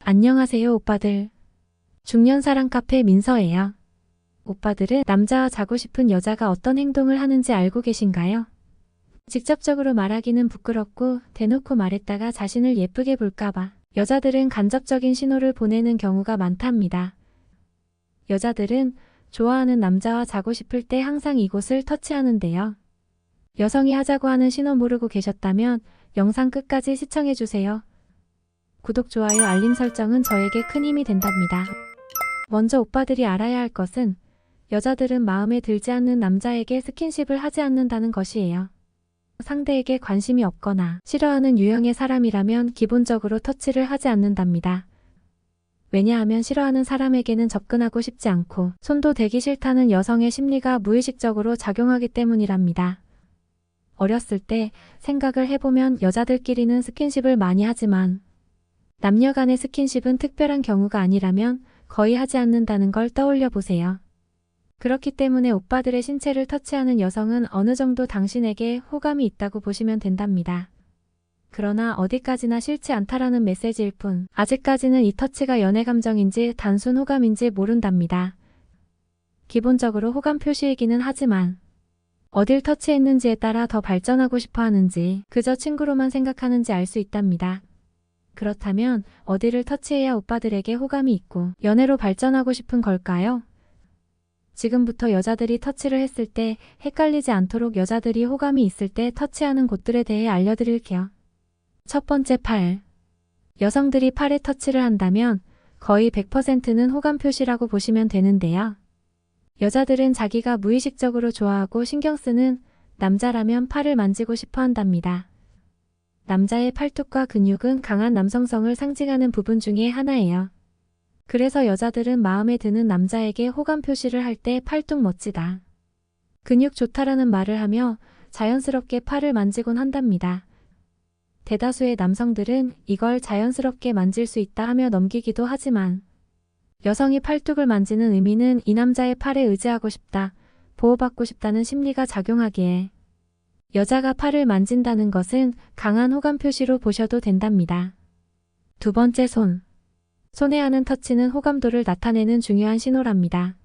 안녕하세요, 오빠들. 중년사랑 카페 민서예요. 오빠들은 남자와 자고 싶은 여자가 어떤 행동을 하는지 알고 계신가요? 직접적으로 말하기는 부끄럽고 대놓고 말했다가 자신을 예쁘게 볼까봐 여자들은 간접적인 신호를 보내는 경우가 많답니다. 여자들은 좋아하는 남자와 자고 싶을 때 항상 이곳을 터치하는데요. 여성이 하자고 하는 신호 모르고 계셨다면 영상 끝까지 시청해주세요. 구독, 좋아요, 알림 설정은 저에게 큰 힘이 된답니다. 먼저 오빠들이 알아야 할 것은 여자들은 마음에 들지 않는 남자에게 스킨십을 하지 않는다는 것이에요. 상대에게 관심이 없거나 싫어하는 유형의 사람이라면 기본적으로 터치를 하지 않는답니다. 왜냐하면 싫어하는 사람에게는 접근하고 싶지 않고 손도 대기 싫다는 여성의 심리가 무의식적으로 작용하기 때문이랍니다. 어렸을 때 생각을 해보면 여자들끼리는 스킨십을 많이 하지만 남녀 간의 스킨십은 특별한 경우가 아니라면 거의 하지 않는다는 걸 떠올려 보세요. 그렇기 때문에 오빠들의 신체를 터치하는 여성은 어느 정도 당신에게 호감이 있다고 보시면 된답니다. 그러나 어디까지나 싫지 않다라는 메시지일 뿐 아직까지는 이 터치가 연애 감정인지 단순 호감인지 모른답니다. 기본적으로 호감 표시이기는 하지만 어딜 터치했는지에 따라 더 발전하고 싶어 하는지 그저 친구로만 생각하는지 알 수 있답니다. 그렇다면 어디를 터치해야 오빠들에게 호감이 있고 연애로 발전하고 싶은 걸까요? 지금부터 여자들이 터치를 했을 때 헷갈리지 않도록 여자들이 호감이 있을 때 터치하는 곳들에 대해 알려드릴게요. 첫 번째, 팔. 여성들이 팔에 터치를 한다면 거의 100%는 호감 표시라고 보시면 되는데요. 여자들은 자기가 무의식적으로 좋아하고 신경 쓰는 남자라면 팔을 만지고 싶어 한답니다. 남자의 팔뚝과 근육은 강한 남성성을 상징하는 부분 중에 하나예요. 그래서 여자들은 마음에 드는 남자에게 호감 표시를 할 때 팔뚝 멋지다, 근육 좋다라는 말을 하며 자연스럽게 팔을 만지곤 한답니다. 대다수의 남성들은 이걸 자연스럽게 만질 수 있다 하며 넘기기도 하지만 여성이 팔뚝을 만지는 의미는 이 남자의 팔에 의지하고 싶다, 보호받고 싶다는 심리가 작용하기에 여자가 팔을 만진다는 것은 강한 호감 표시로 보셔도 된답니다. 두 번째, 손. 손에 하는 터치는 호감도를 나타내는 중요한 신호랍니다.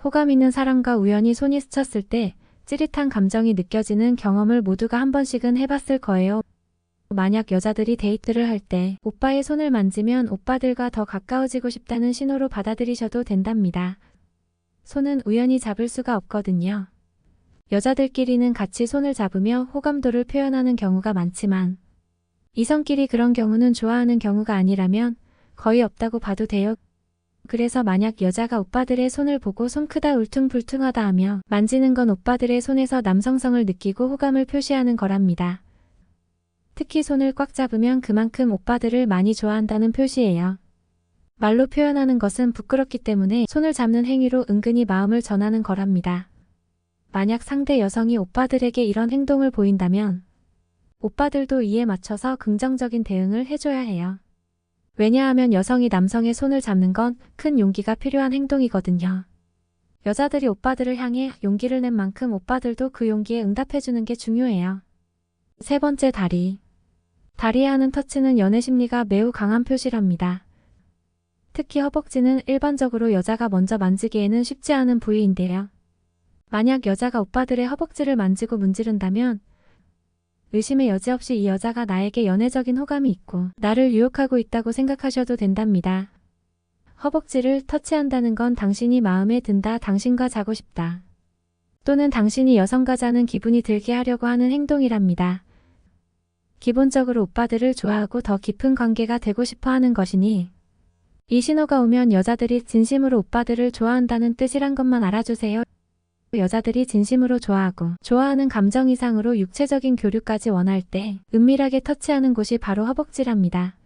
호감 있는 사람과 우연히 손이 스쳤을 때 찌릿한 감정이 느껴지는 경험을 모두가 한 번씩은 해봤을 거예요. 만약 여자들이 데이트를 할 때 오빠의 손을 만지면 오빠들과 더 가까워지고 싶다는 신호로 받아들이셔도 된답니다. 손은 우연히 잡을 수가 없거든요. 여자들끼리는 같이 손을 잡으며 호감도를 표현하는 경우가 많지만 이성끼리 그런 경우는 좋아하는 경우가 아니라면 거의 없다고 봐도 돼요. 그래서 만약 여자가 오빠들의 손을 보고 손 크다 울퉁불퉁하다 하며 만지는 건 오빠들의 손에서 남성성을 느끼고 호감을 표시하는 거랍니다. 특히 손을 꽉 잡으면 그만큼 오빠들을 많이 좋아한다는 표시예요. 말로 표현하는 것은 부끄럽기 때문에 손을 잡는 행위로 은근히 마음을 전하는 거랍니다. 만약 상대 여성이 오빠들에게 이런 행동을 보인다면 오빠들도 이에 맞춰서 긍정적인 대응을 해줘야 해요. 왜냐하면 여성이 남성의 손을 잡는 건 큰 용기가 필요한 행동이거든요. 여자들이 오빠들을 향해 용기를 낸 만큼 오빠들도 그 용기에 응답해주는 게 중요해요. 세 번째, 다리. 다리에 하는 터치는 연애 심리가 매우 강한 표시랍니다. 특히 허벅지는 일반적으로 여자가 먼저 만지기에는 쉽지 않은 부위인데요. 만약 여자가 오빠들의 허벅지를 만지고 문지른다면 의심의 여지 없이 이 여자가 나에게 연애적인 호감이 있고 나를 유혹하고 있다고 생각하셔도 된답니다. 허벅지를 터치한다는 건 당신이 마음에 든다, 당신과 자고 싶다, 또는 당신이 여성과 자는 기분이 들게 하려고 하는 행동이랍니다. 기본적으로 오빠들을 좋아하고 더 깊은 관계가 되고 싶어 하는 것이니 이 신호가 오면 여자들이 진심으로 오빠들을 좋아한다는 뜻이란 것만 알아주세요. 여자들이 진심으로 좋아하고 좋아하는 감정 이상으로 육체적인 교류까지 원할 때 은밀하게 터치하는 곳이 바로 허벅지랍니다.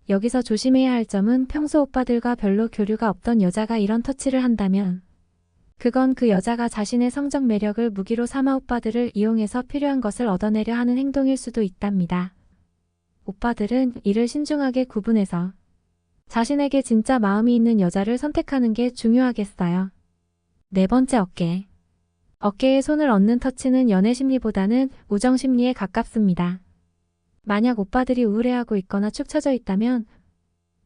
여기서 조심해야 할 점은 평소 오빠들과 별로 교류가 없던 여자가 이런 터치를 한다면 그건 그 여자가 자신의 성적 매력을 무기로 삼아 오빠들을 이용해서 필요한 것을 얻어내려 하는 행동일 수도 있답니다. 오빠들은 이를 신중하게 구분해서 자신에게 진짜 마음이 있는 여자를 선택하는 게 중요하겠어요. 네 번째, 어깨. 어깨에 손을 얹는 터치는 연애 심리보다는 우정 심리에 가깝습니다. 만약 오빠들이 우울해하고 있거나 축 처져 있다면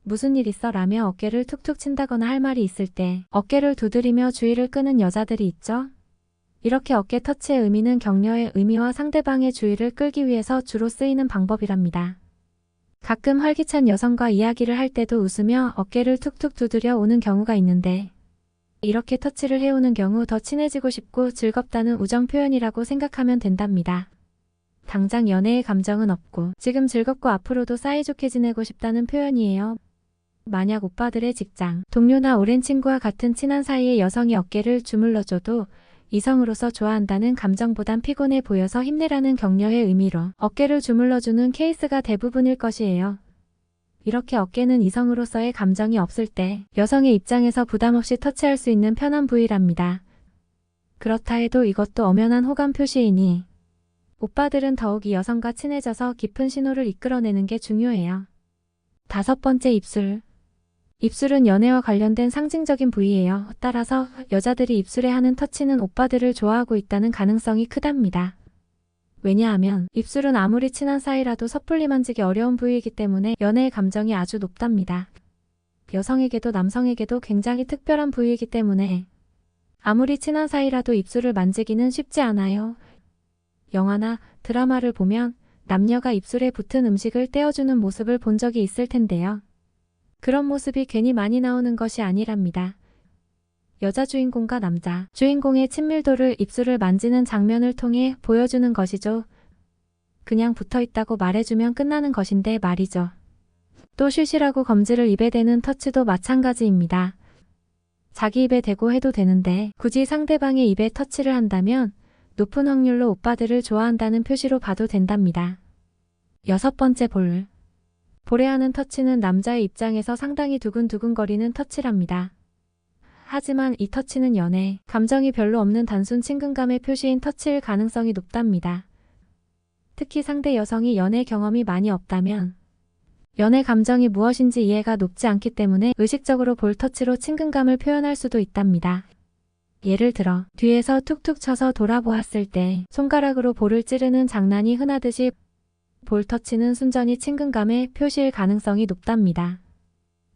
무슨 일 있어? 라며 어깨를 툭툭 친다거나 할 말이 있을 때 어깨를 두드리며 주의를 끄는 여자들이 있죠. 이렇게 어깨 터치의 의미는 격려의 의미와 상대방의 주의를 끌기 위해서 주로 쓰이는 방법이랍니다. 가끔 활기찬 여성과 이야기를 할 때도 웃으며 어깨를 툭툭 두드려 오는 경우가 있는데 이렇게 터치를 해오는 경우 더 친해지고 싶고 즐겁다는 우정 표현이라고 생각하면 된답니다. 당장 연애의 감정은 없고 지금 즐겁고 앞으로도 사이좋게 지내고 싶다는 표현이에요. 만약 오빠들의 직장, 동료나 오랜 친구와 같은 친한 사이의 여성이 어깨를 주물러줘도 이성으로서 좋아한다는 감정보단 피곤해 보여서 힘내라는 격려의 의미로 어깨를 주물러주는 케이스가 대부분일 것이에요. 이렇게 어깨는 이성으로서의 감정이 없을 때 여성의 입장에서 부담없이 터치할 수 있는 편한 부위랍니다. 그렇다 해도 이것도 엄연한 호감 표시이니 오빠들은 더욱 이 여성과 친해져서 깊은 신호를 이끌어내는 게 중요해요. 5번째, 입술. 입술은 연애와 관련된 상징적인 부위예요. 따라서 여자들이 입술에 하는 터치는 오빠들을 좋아하고 있다는 가능성이 크답니다. 왜냐하면 입술은 아무리 친한 사이라도 섣불리 만지기 어려운 부위이기 때문에 연애의 감정이 아주 높답니다. 여성에게도 남성에게도 굉장히 특별한 부위이기 때문에 아무리 친한 사이라도 입술을 만지기는 쉽지 않아요. 영화나 드라마를 보면 남녀가 입술에 붙은 음식을 떼어주는 모습을 본 적이 있을 텐데요. 그런 모습이 괜히 많이 나오는 것이 아니랍니다. 여자 주인공과 남자 주인공의 친밀도를 입술을 만지는 장면을 통해 보여주는 것이죠. 그냥 붙어있다고 말해주면 끝나는 것인데 말이죠. 또 슈시라고 검지를 입에 대는 터치도 마찬가지입니다. 자기 입에 대고 해도 되는데 굳이 상대방의 입에 터치를 한다면 높은 확률로 오빠들을 좋아한다는 표시로 봐도 된답니다. 6번째, 볼. 볼에 하는 터치는 남자의 입장에서 상당히 두근두근거리는 터치랍니다. 하지만 이 터치는 연애, 감정이 별로 없는 단순 친근감의 표시인 터치일 가능성이 높답니다. 특히 상대 여성이 연애 경험이 많이 없다면 연애 감정이 무엇인지 이해가 높지 않기 때문에 의식적으로 볼 터치로 친근감을 표현할 수도 있답니다. 예를 들어 뒤에서 툭툭 쳐서 돌아보았을 때 손가락으로 볼을 찌르는 장난이 흔하듯이 볼 터치는 순전히 친근감의 표시일 가능성이 높답니다.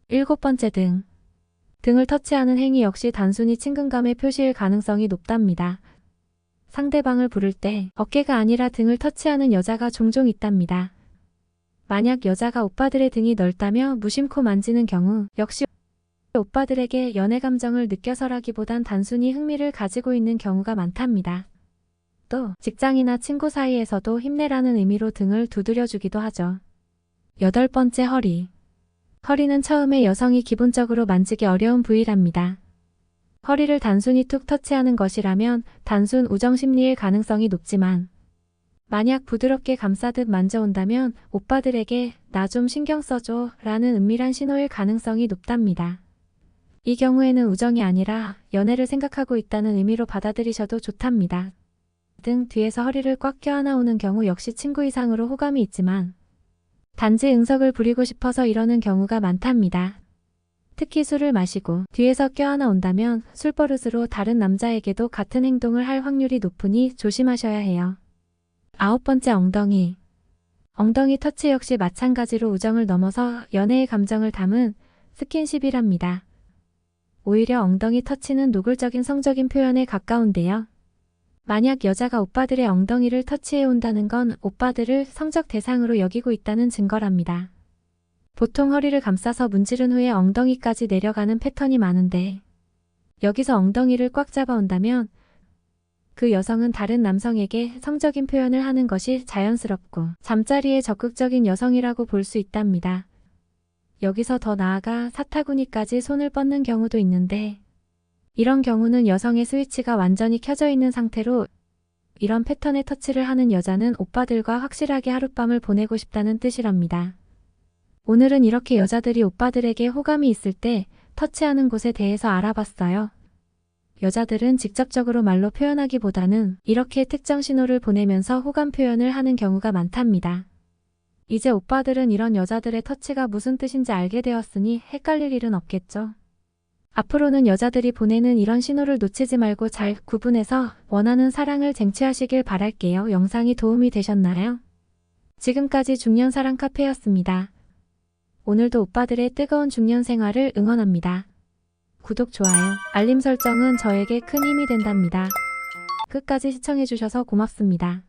7번째, 등. 등을 터치하는 행위 역시 단순히 친근감의 표시일 가능성이 높답니다. 상대방을 부를 때 어깨가 아니라 등을 터치하는 여자가 종종 있답니다. 만약 여자가 오빠들의 등이 넓다며 무심코 만지는 경우 역시 오빠들에게 연애 감정을 느껴서라기보단 단순히 흥미를 가지고 있는 경우가 많답니다. 또 직장이나 친구 사이에서도 힘내라는 의미로 등을 두드려주기도 하죠. 8번째, 허리. 허리는 처음에 여성이 기본적으로 만지기 어려운 부위랍니다. 허리를 단순히 툭 터치하는 것이라면 단순 우정 심리일 가능성이 높지만 만약 부드럽게 감싸듯 만져온다면 오빠들에게 나 좀 신경 써줘 라는 은밀한 신호일 가능성이 높답니다. 이 경우에는 우정이 아니라 연애를 생각하고 있다는 의미로 받아들이셔도 좋답니다. 등 뒤에서 허리를 꽉 껴안아오는 경우 역시 친구 이상으로 호감이 있지만 단지 응석을 부리고 싶어서 이러는 경우가 많답니다. 특히 술을 마시고 뒤에서 껴안아 온다면 술버릇으로 다른 남자에게도 같은 행동을 할 확률이 높으니 조심하셔야 해요. 9번째, 엉덩이. 엉덩이 터치 역시 마찬가지로 우정을 넘어서 연애의 감정을 담은 스킨십이랍니다. 오히려 엉덩이 터치는 노골적인 성적인 표현에 가까운데요. 만약 여자가 오빠들의 엉덩이를 터치해 온다는 건 오빠들을 성적 대상으로 여기고 있다는 증거랍니다. 보통 허리를 감싸서 문지른 후에 엉덩이까지 내려가는 패턴이 많은데 여기서 엉덩이를 꽉 잡아 온다면 그 여성은 다른 남성에게 성적인 표현을 하는 것이 자연스럽고 잠자리에 적극적인 여성이라고 볼 수 있답니다. 여기서 더 나아가 사타구니까지 손을 뻗는 경우도 있는데 이런 경우는 여성의 스위치가 완전히 켜져 있는 상태로 이런 패턴의 터치를 하는 여자는 오빠들과 확실하게 하룻밤을 보내고 싶다는 뜻이랍니다. 오늘은 이렇게 여자들이 오빠들에게 호감이 있을 때 터치하는 곳에 대해서 알아봤어요. 여자들은 직접적으로 말로 표현하기보다는 이렇게 특정 신호를 보내면서 호감 표현을 하는 경우가 많답니다. 이제 오빠들은 이런 여자들의 터치가 무슨 뜻인지 알게 되었으니 헷갈릴 일은 없겠죠. 앞으로는 여자들이 보내는 이런 신호를 놓치지 말고 잘 구분해서 원하는 사랑을 쟁취하시길 바랄게요. 영상이 도움이 되셨나요? 지금까지 중년사랑 카페였습니다. 오늘도 오빠들의 뜨거운 중년 생활을 응원합니다. 구독, 좋아요, 알림 설정은 저에게 큰 힘이 된답니다. 끝까지 시청해주셔서 고맙습니다.